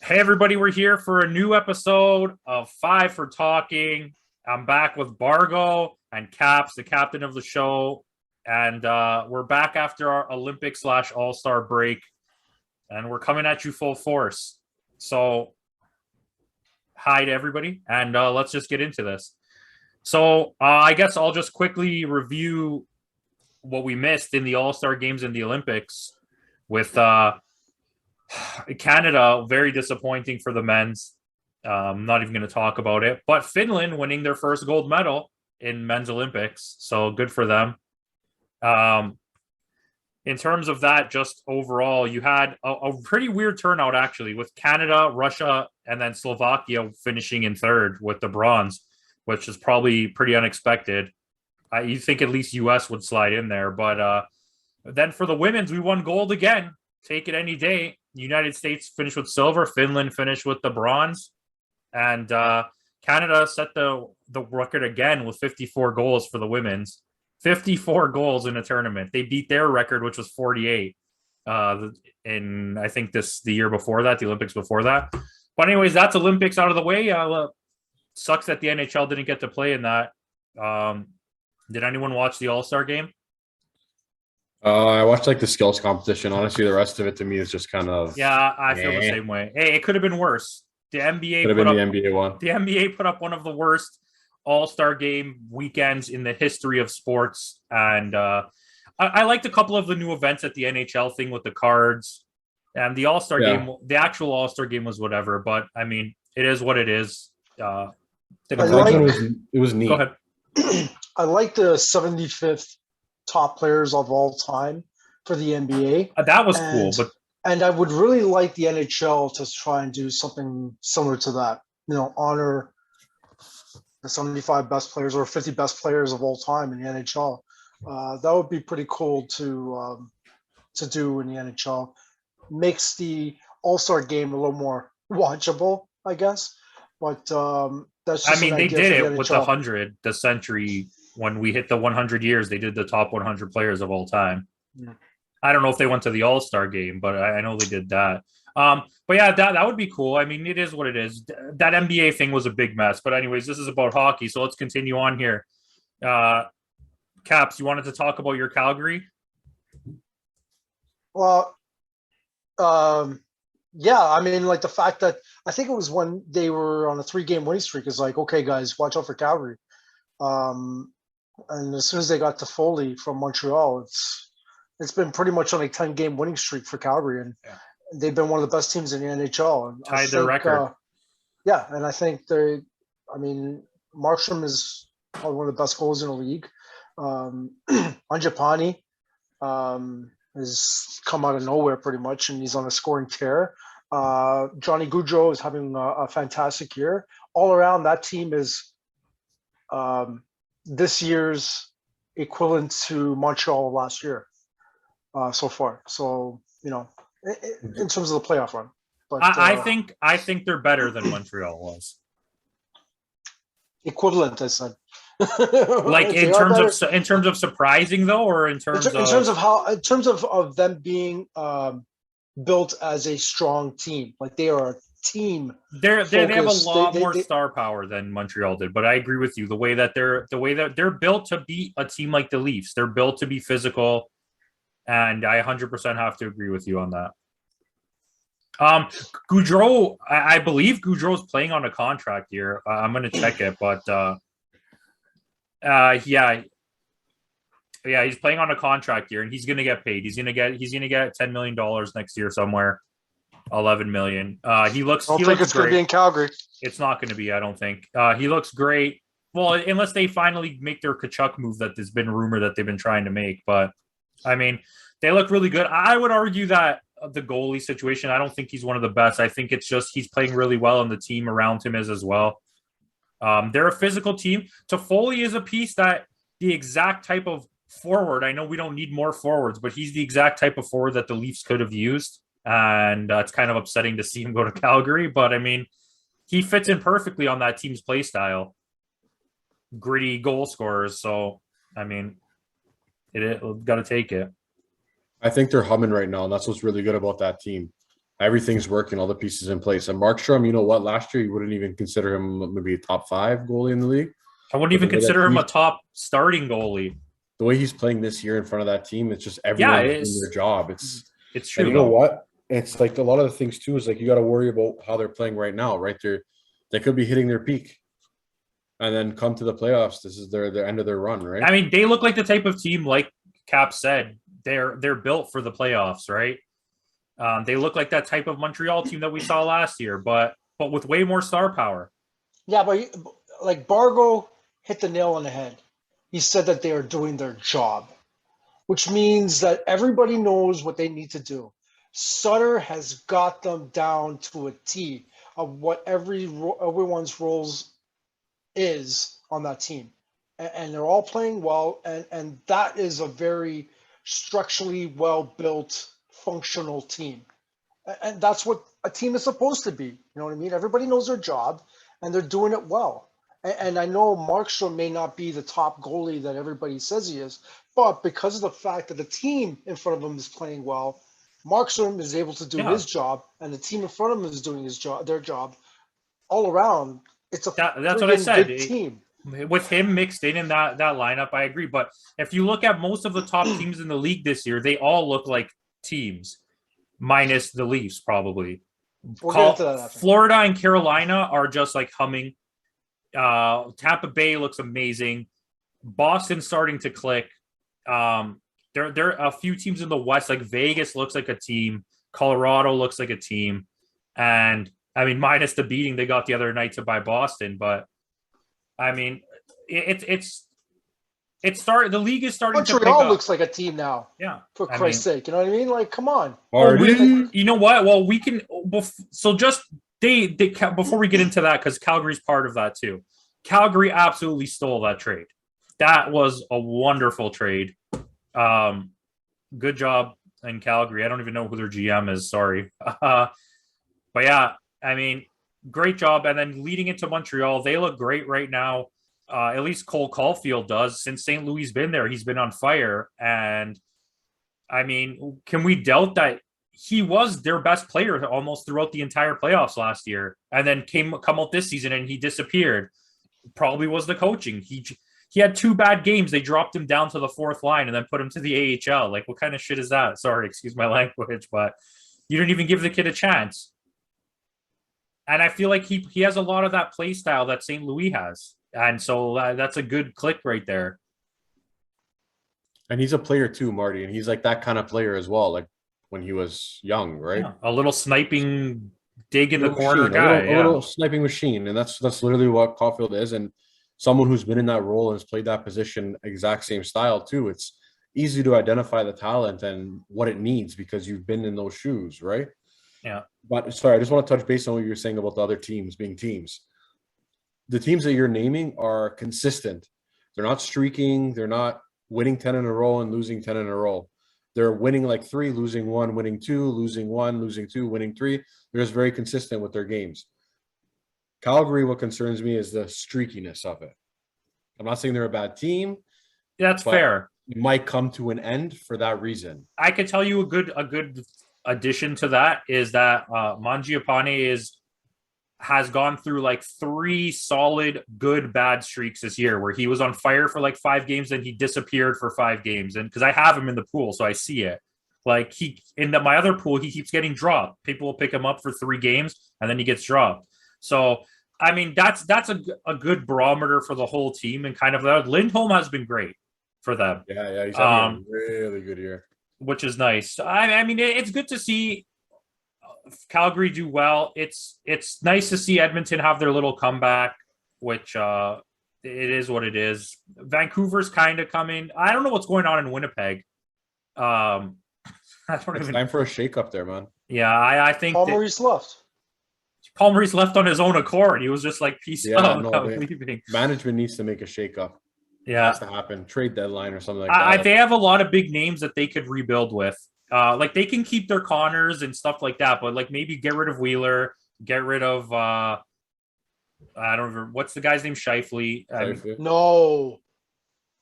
Hey, everybody, we're here for a new episode of Five for Talking. I'm back with Bargo and Caps, the captain of the show. And we're back after our Olympic slash All Star break. And we're coming at you full force. So, hi to everybody. And let's just get into this. So, I guess I'll just quickly review what we missed in the All Star games and the Olympics with Canada, very disappointing for the men's. I'm not even going to talk about it. But Finland winning their first gold medal in men's Olympics. So good for them. In terms of that, just overall, you had a pretty weird turnout, actually, with Canada, Russia, and then Slovakia finishing in third with the bronze, which is probably pretty unexpected. You think at least U.S. would slide in there. But then for the women's, we won gold again. Take it any day. United States finished with silver. Finland finished with the bronze. And Canada set the record again with 54 goals for the women's. 54 goals in a tournament. They beat their record, which was 48 in, I think, the year before that, the Olympics before that. But anyways, that's Olympics out of the way. Sucks that the NHL didn't get to play in that. Did anyone watch the All-Star game? I watched like the skills competition. Honestly, the rest of it to me is just kind of I feel the same way. Hey, it could have been worse. The NBA could have been the NBA one. The NBA put up one of the worst All-Star game weekends in the history of sports, and I liked a couple of the new events at the NHL thing with the cards, and the All-Star game. The actual All-Star game was whatever, but I mean, it is what it is. It was neat. Go ahead. I like the 75th top players of all time for the NBA. That was cool, and I would really like the NHL to try and do something similar to that. Honor the 75 best players or 50 best players of all time in the NHL. That would be pretty cool to do in the NHL. Makes the All-Star game a little more watchable, I guess. But that's just they did it with the 100, the century. When we hit the 100 years, they did the top 100 players of all time. Yeah. I don't know if they went to the All-Star game, but I know they did that. But yeah, that would be cool. I mean, it is what it is. That NBA thing was a big mess. But anyways, this is about hockey, so let's continue on here. Caps, you wanted to talk about your Calgary? Well, yeah, I mean, like the fact that I think it was when they were on a 3-game winning streak is like, okay, guys, watch out for Calgary. And as soon as they got to Foley from Montreal, it's been pretty much on a 10-game winning streak for Calgary, and they've been one of the best teams in the NHL. And tied their record. And I think Markstrom is probably one of the best goals in the league. Mangiapane has come out of nowhere pretty much, and he's on a scoring tear. Johnny Gaudreau is having a fantastic year. All around, that team is this year's equivalent to Montreal last year so far. So, in terms of the playoff run. But I think they're better than Montreal was. Equivalent, I said. Like in terms of surprising though, or in terms of them being built as a strong team. Like they are a team. They have a lot more star power than Montreal did, but I agree with you. The way that they're built to beat a team like the Leafs, they're built to be physical, and I 100% have to agree with you on that. Gaudreau, I believe Gaudreau's playing on a contract here. I'm going to check it, but yeah, he's playing on a contract here, and he's going to get paid. He's going to get $10 million next year somewhere. 11 million. He looks. I don't think it's going to be in Calgary. It's not going to be. I don't think. He looks great. Well, unless they finally make their Kachuk move that there's been rumored that they've been trying to make. But I mean, they look really good. I would argue that the goalie situation, I don't think he's one of the best. I think it's just he's playing really well, and the team around him is as well. They're a physical team. Toffoli is a piece that the exact type of forward. I know we don't need more forwards, but he's the exact type of forward that the Leafs could have used. And it's kind of upsetting to see him go to Calgary. But, I mean, he fits in perfectly on that team's play style. Gritty goal scorers. So, I mean, it got to take it. I think they're humming right now, and that's what's really good about that team. everything's working, all the pieces in place. And Markstrom, you know what? Last year, you wouldn't even consider him maybe a top 5 goalie in the league. I wouldn't But even the way that consider him a top starting goalie. the way he's playing this year in front of that team, it's just Yeah, everyone doing their job. it's And true. you know Though. what? It's like a lot of the things too is like you got to worry about how they're playing right now, right? They could be hitting their peak, and then come to the playoffs. This is their end of their run, right? I mean, they look like the type of team, like Cap said, they're built for the playoffs, right? They look like that type of Montreal team that we saw last year, but with way more star power. Yeah, but like Bargo hit the nail on the head. He said that they are doing their job, which means that everybody knows what they need to do. Sutter has got them down to a T of what everyone's roles is on that team, and they're all playing well, and that is a very structurally well built, functional team, and that's what a team is supposed to be. You know what I mean? Everybody knows their job, and they're doing it well. And I know Markstrom may not be the top goalie that everybody says he is, but because of the fact that the team in front of him is playing well, Markstrom is able to do his job, and the team in front of him is doing their job. All around, it's that's what I said. Good team. With him mixed in that lineup, I agree. But if you look at most of the top teams in the league this year, they all look like teams, minus the Leafs, probably. We'll get into that after. Florida and Carolina are just like humming. Tampa Bay looks amazing. Boston's starting to click. There are a few teams in the West, like Vegas looks like a team. Colorado looks like a team. And I mean, minus the beating they got the other night by Boston, but I mean, the league is starting to pick up. Montreal looks like a team now. Yeah, for Christ's sake, you know what I mean? Like, come on. You know what? Well, we can. So just they before we get into that, because Calgary's part of that too. Calgary absolutely stole that trade. That was a wonderful trade. Good job in Calgary. I don't even know who their GM is. Sorry, but yeah, I mean, great job. And then leading into Montreal, they look great right now. At least Cole Caulfield does. Since St. Louis been there, he's been on fire. And I mean, can we doubt that he was their best player almost throughout the entire playoffs last year, and then come out this season and he disappeared? Probably was the coaching. He had 2 bad games. They dropped him down to the 4th line and then put him to the AHL. Like, what kind of shit is that? Sorry, excuse my language, but you didn't even give the kid a chance. And I feel like he has a lot of that play style that St. Louis has. And so that's a good click right there. And he's a player too, Marty. And he's like that kind of player as well. Like when he was young, right? Yeah, a little sniping dig in the corner guy. A little sniping machine. And that's literally what Caulfield is. And someone who's been in that role and has played that position, exact same style too. It's easy to identify the talent and what it needs because you've been in those shoes, right? Yeah. But sorry, I just want to touch base on what you were saying about the other teams being teams. The teams that you're naming are consistent. They're not streaking. They're not winning 10 in a row and losing 10 in a row. They're winning like 3, losing 1, winning 2, losing 1, losing 2, winning 3. They're just very consistent with their games. Calgary, what concerns me is the streakiness of it. I'm not saying they're a bad team. That's fair. It might come to an end for that reason. I could tell you a good addition to that is that Mangiapane has gone through like 3 solid good bad streaks this year where he was on fire for like 5 games and he disappeared for 5 games. And because I have him in the pool, so I see it. Like my other pool, he keeps getting dropped. People will pick him up for 3 games and then he gets dropped. So I mean, that's a good barometer for the whole team, and kind of that. Lindholm has been great for them. Yeah, he's having a really good year, which is nice. I mean, it's good to see Calgary do well. It's nice to see Edmonton have their little comeback, which it is what it is. Vancouver's kind of coming. I don't know what's going on in Winnipeg. It's time for a shakeup there, man. Yeah, I think Paul Maurice left. Paul Maurice left on his own accord. He was just like, peace out. No, leaving. Management needs to make a shakeup. Yeah. It has to happen. Trade deadline or something like that. They have a lot of big names that they could rebuild with. Like they can keep their Connors and stuff like that, but like maybe get rid of Wheeler, get rid of I don't remember what's the guy's name, Scheifele. No.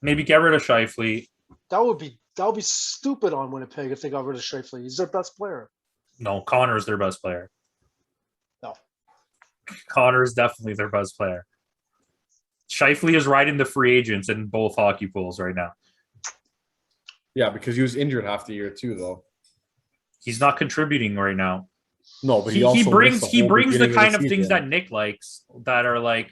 Maybe get rid of Scheifele. That would be stupid on Winnipeg if they got rid of Scheifele. He's their best player. No, Connor's their best player. No. Connor is definitely their best player. Scheifele is riding the free agents in both hockey pools right now. Yeah, because he was injured half the year too, though. He's not contributing right now. No, but He also brings missed the whole the beginning kind of the things season. that Nick likes that are like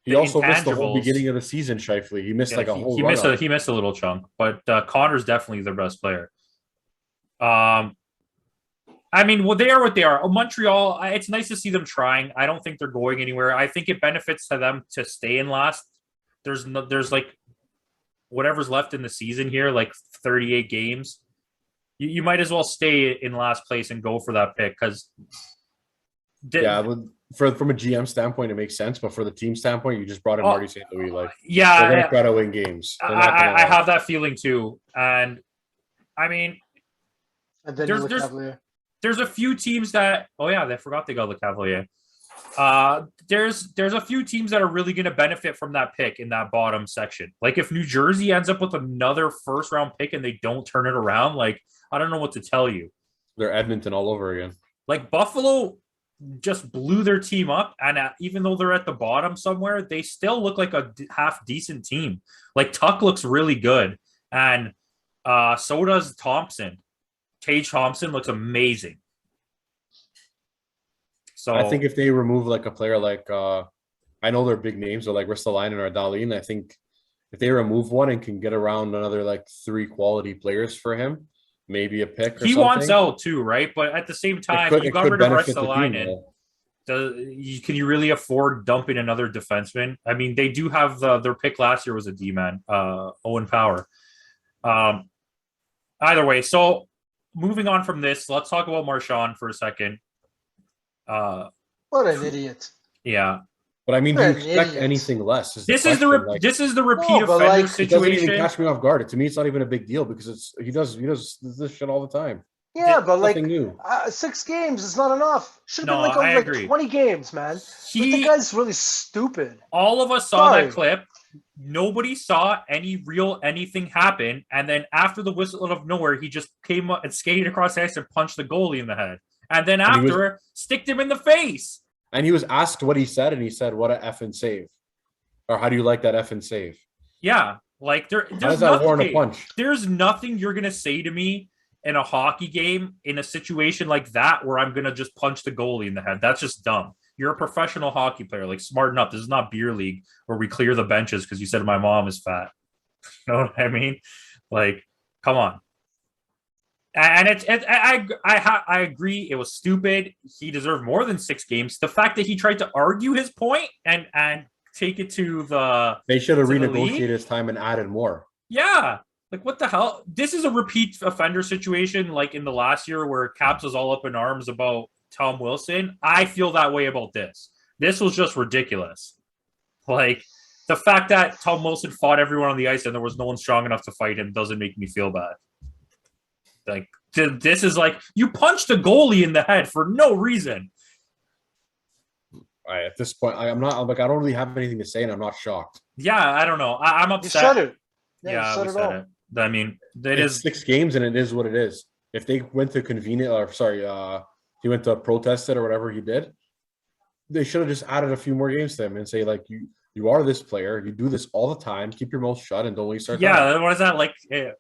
He the also missed the whole intangibles. beginning of the season. Scheifele, he missed Yeah, like a whole he run missed up. he missed a little chunk, but Connor's definitely their best player. I mean, well, they are what they are. Montreal, it's nice to see them trying. I don't think they're going anywhere. I think it benefits to them to stay in last. There's like whatever's left in the season here, like 38 games. You might as well stay in last place and go for that pick because. From a GM standpoint, it makes sense, but for the team standpoint, you just brought in Marty St. Louis. Like, yeah, they're gonna try to win games. I have that feeling too, and I mean, And then there's a few teams that they forgot they got Le Cavalier. There's a few teams that are really going to benefit from that pick in that bottom section. Like if New Jersey ends up with another first round pick and they don't turn it around, like I don't know what to tell you. They're Edmonton all over again. Like Buffalo just blew their team up, and even though they're at the bottom somewhere, they still look like a half decent team. Like Tuck looks really good, and so does Thompson. Tage Thompson looks amazing. So I think if they remove like a player like I know they're big names, or like Ristolainen or Dahlin, I think if they remove one and can get around another like 3 quality players for him, maybe a pick. He wants out too, right? But at the same time, you got rid of Ristolainen. Can you really afford dumping another defenseman? I mean, they do have their pick last year was a D-man, Owen Power. Either way, so moving on from this, let's talk about Marchand for a second. What an idiot! Yeah, but I mean, do you expect anything less? This is the repeat offender situation. It doesn't even catch me off guard. To me, it's not even a big deal because he does this shit all the time. Yeah, but like new. 6 games is not enough. Should have been I like agree. 20 games, man. The guy's really stupid. All of us saw that clip. Nobody saw anything happen, and then after the whistle out of nowhere, he just came up and skated across the ice and punched the goalie in the head. And then sticked him in the face. And he was asked what he said, and he said, "What a effing save!" Or how do you like that effing save? Yeah, like there's nothing you're gonna say to me in a hockey game in a situation like that where I'm gonna just punch the goalie in the head. That's just dumb. You're a professional hockey player. Like, smarten up. This is not beer league where we clear the benches because you said my mom is fat. You know what I mean? Like, come on. And I agree. It was stupid. He deserved more than 6 games. The fact that he tried to argue his point and take it to they should have renegotiated his time and added more. Yeah. Like, what the hell? This is a repeat offender situation like in the last year where Caps was all up in arms about Tom Wilson. I feel that way about this. This was just ridiculous. Like, the fact that Tom Wilson fought everyone on the ice and there was no one strong enough to fight him doesn't make me feel bad. Like, this is like you punched a goalie in the head for no reason. At this point, I'm not like I don't really have anything to say, and I'm not shocked. Yeah, I don't know. I'm upset. You said it. Yeah, we said it. I mean, it's 6 games, and it is what it is. If they went to he went to protest it or whatever he did, they should have just added a few more games to him and say like you are this player. You do this all the time. Keep your mouth shut and don't waste our time. Yeah, what is that like?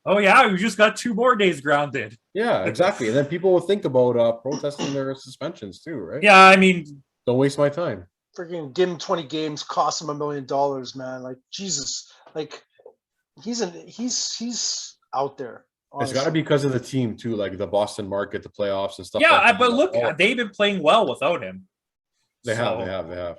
Oh yeah, we just got 2 more days grounded. Yeah, exactly. And then people will think about protesting their suspensions too, right? Yeah, I mean, don't waste my time. Freaking give him 20 games, cost him $1 million, man. Like Jesus, like he's out there. Honestly. It's got to be because of the team too, like the Boston market, the playoffs and stuff. Yeah, but look, they've been playing well without him. They have.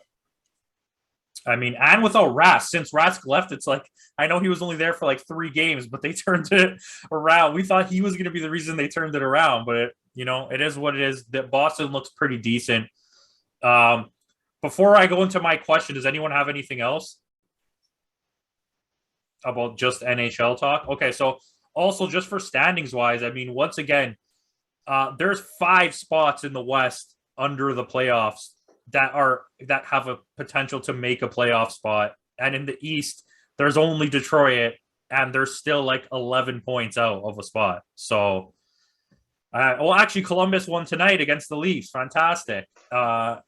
I mean, and without Rask, since Rask left, it's like, I know he was only there for like 3 games, but they turned it around. We thought he was going to be the reason they turned it around, but it is what it is. That Boston looks pretty decent. Before I go into my question, does anyone have anything else about just NHL talk? Okay, so also just for standings wise, I mean, once again, there's 5 spots in the West under the playoffs that have a potential to make a playoff spot. And in the East, there's only Detroit, and they're still like 11 points out of a spot. So Well, actually, Columbus won tonight against the Leafs. Fantastic. I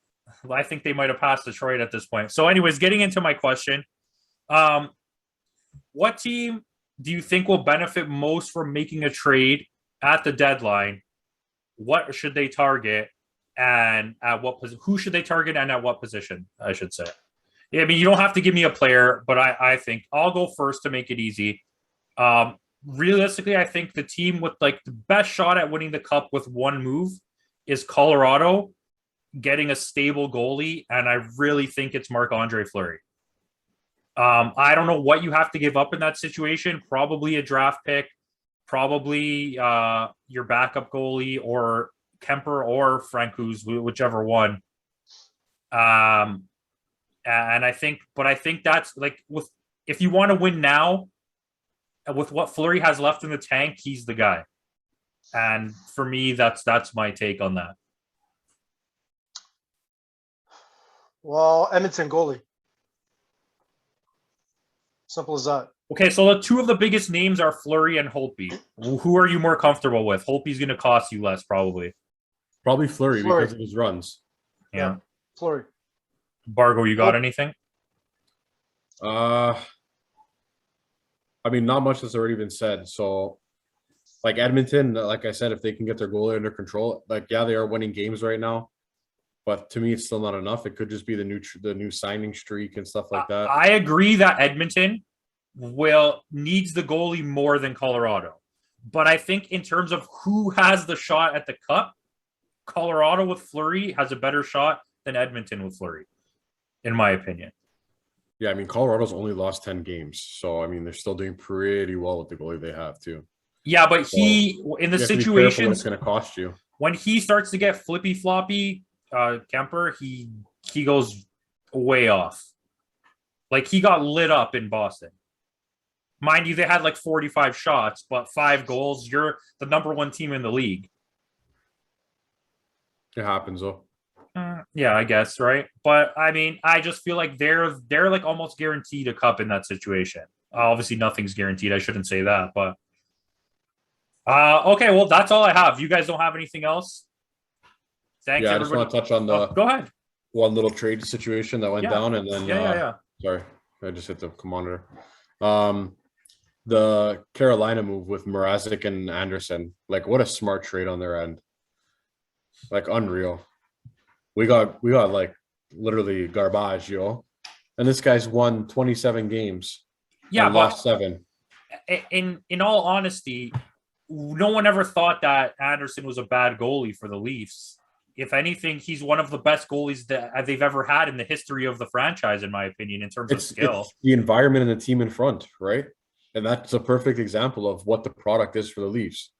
think they might have passed Detroit at this point. So, anyways, getting into my question, what team do you think will benefit most from making a trade at the deadline? What should they target, and at what position? Who should they target, and at what position? I should say. Yeah, I mean, you don't have to give me a player, but I think I'll go first to make it easy. Realistically, I think the team with like the best shot at winning the cup with one move is Colorado, getting a stable goalie, and I really think it's Marc-Andre Fleury. I don't know what you have to give up in that situation. Probably a draft pick, probably your backup goalie, or Kemper or Francouz, whichever one. And I think that's like if you want to win now, with what Fleury has left in the tank, he's the guy. And for me, that's my take on that. Well, Edmonton goalie. Simple as that. Okay, so the two of the biggest names are Fleury and Holtby. Who are you more comfortable with? Holtby's going to cost you less, probably. Probably Fleury because of his runs. Yeah. Fleury. Bargo, you got anything? I mean, not much has already been said. So, like Edmonton, like I said, if they can get their goalie under control, like yeah, they are winning games right now, but to me, it's still not enough. It could just be the new signing streak and stuff like that. I agree that Edmonton needs the goalie more than Colorado, but I think in terms of who has the shot at the cup, Colorado with Fleury has a better shot than Edmonton with Fleury, in my opinion. Yeah, I mean, Colorado's only lost 10 games. So, I mean, they're still doing pretty well with the goalie they have, too. Yeah, but in the situations, it's going to cost you. When he starts to get flippy-floppy, Kemper, he goes way off. Like, he got lit up in Boston. Mind you, they had like 45 shots, but 5 goals. You're the number 1 team in the league. It happens, though. Yeah, I guess, right? But I mean, I just feel like they're like almost guaranteed a cup in that situation. Obviously, nothing's guaranteed. I shouldn't say that, but okay. Well, that's all I have. You guys don't have anything else? Thanks. Yeah, everybody. I just want to touch on the go ahead. One little trade situation that went down, and then Sorry, I just hit the monitor. The Carolina move with Mrazek and Anderson, like what a smart trade on their end. Like unreal. We got like literally garbage, and this guy's won 27 games. Yeah, and lost 7. In all honesty, no one ever thought that Anderson was a bad goalie for the Leafs. If anything, he's one of the best goalies that they've ever had in the history of the franchise, in my opinion, in terms of skill. It's the environment and the team in front, right? And that's a perfect example of what the product is for the Leafs.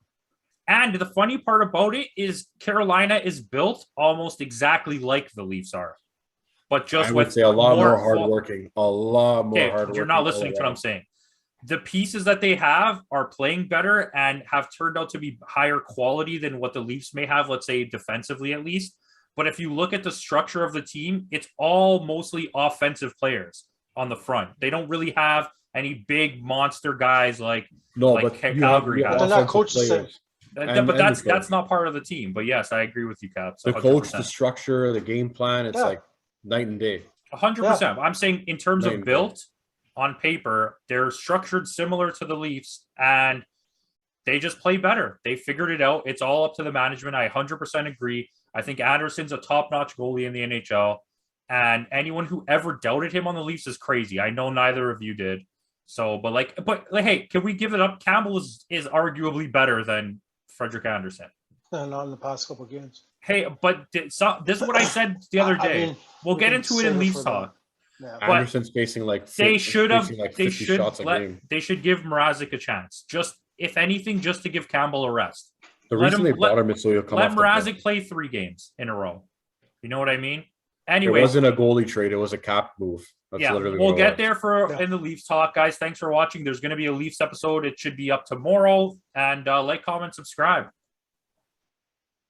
And the funny part about it is Carolina is built almost exactly like the Leafs are. But just I would say a lot more hardworking. You're not listening to what I'm saying. The pieces that they have are playing better and have turned out to be higher quality than what the Leafs may have, let's say defensively at least. But if you look at the structure of the team, it's all mostly offensive players on the front. They don't really have any big monster guys like Calgary has. They're not coaches. But that's not part of the team. But yes, I agree with you, Cap. The coach, the structure, the game plan, it's like night and day. 100%. I'm saying in terms of built on paper, they're structured similar to the Leafs, and they just play better. They figured it out. It's all up to the management. I 100% agree. I think Anderson's a top-notch goalie in the NHL, and anyone who ever doubted him on the Leafs is crazy. I know neither of you did. So, but hey, can we give it up? Campbell is arguably better than Frederik Andersen. Not in the past couple of games. Hey, but this is what I said the other day. I mean, we'll get into it in Leafs talk. Yeah. Anderson's facing like 50 shots a game. They should give Mrazek a chance. Just if anything, just to give Campbell a rest. The reason they brought him is so he'll come off. Let Mrazek play 3 games in a row. You know what I mean? Anyway, it wasn't a goalie trade. It was a cap move. That's literally we'll get there in the Leafs talk, guys. Thanks for watching. There's going to be a Leafs episode. It should be up tomorrow. And like, comment, subscribe.